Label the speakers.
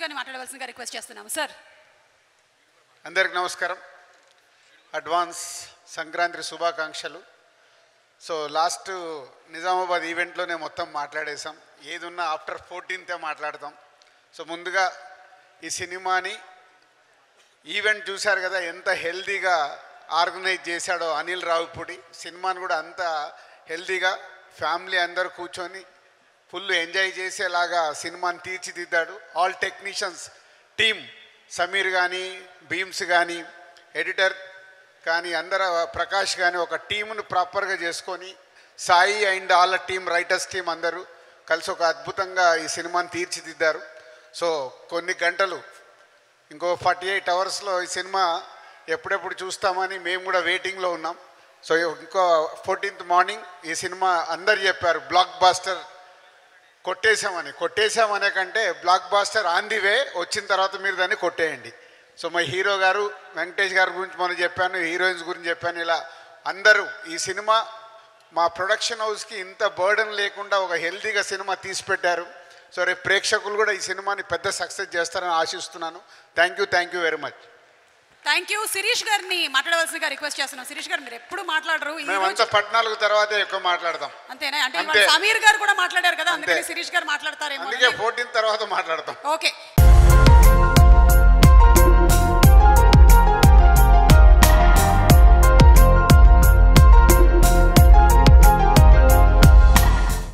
Speaker 1: శిరీష్ గారిని మాట్లాడవలసిందిగా రిక్వెస్ట్ చేస్తున్నాము సార్.
Speaker 2: అందరికి నమస్కారం. అడ్వాన్స్ సంక్రాంతి శుభాకాంక్షలు. సో లాస్ట్ నిజామాబాద్ ఈవెంట్లోనే మొత్తం మాట్లాడేసాం. ఏది ఉన్నా ఆఫ్టర్ 14th మాట్లాడతాం. సో ముందుగా ఈ సినిమాని ఈవెంట్ చూశారు కదా, ఎంత హెల్దీగా ఆర్గనైజ్ చేశాడో అనిల్ రావిపూడి. సినిమాని కూడా అంత హెల్దీగా ఫ్యామిలీ అందరూ కూర్చొని ఫుల్ ఎంజాయ్ చేసేలాగా సినిమాని తీర్చిదిద్దాడు. ఆల్ టెక్నీషియన్స్ టీమ్, సమీర్ కానీ, భీమ్స్ కానీ, ఎడిటర్ కానీ, అందరూ ప్రకాష్ కానీ ఒక టీమును ప్రాపర్గా చేసుకొని, సాయి అండ్ వాళ్ళ టీం, రైటర్స్ టీం అందరూ కలిసి ఒక అద్భుతంగా ఈ సినిమాని తీర్చిదిద్దారు. సో కొన్ని గంటలు, ఇంకో 48 అవర్స్లో ఈ సినిమా ఎప్పుడెప్పుడు చూస్తామని మేము కూడా వెయిటింగ్లో ఉన్నాం. సో ఇంకో 14th మార్నింగ్ ఈ సినిమా అందరు చెప్పారు బ్లాక్ బాస్టర్ కొట్టేశామనే కంటే blockbuster on the way, వచ్చిన తర్వాత మీరు దాన్ని కొట్టేయండి. సో మా హీరో గారు వెంకటేష్ గారి గురించి మనం చెప్పాను, హీరోయిన్స్ గురించి చెప్పాను. ఇలా అందరూ ఈ సినిమా మా ప్రొడక్షన్ హౌస్కి ఇంత బర్డన్ లేకుండా ఒక హెల్తీగా సినిమా తీసి పెట్టారు. సో రేపు ప్రేక్షకులు కూడా ఈ సినిమాని పెద్ద సక్సెస్ చేస్తారని ఆశిస్తున్నాను. Thank you very much.
Speaker 1: Thank you. Sirish గారిని మాట్లాడవలసిందిగా రిక్వెస్ట్ చేస్తున్నాం. శిరీష్ గారు మీరు ఎప్పుడు మాట్లాడరు,
Speaker 2: మేమంతా 14 తర్వాతే ఎక్కువ మాట్లాడతాం.
Speaker 1: అంతేనా? అంటే సమీర్ గారు కూడా మాట్లాడారు కదా, అందుకని శిరీష్ గారు మాట్లాడతారేమో.
Speaker 2: అందుకే 14th తర్వాత మాట్లాడతాం.
Speaker 1: ఓకే.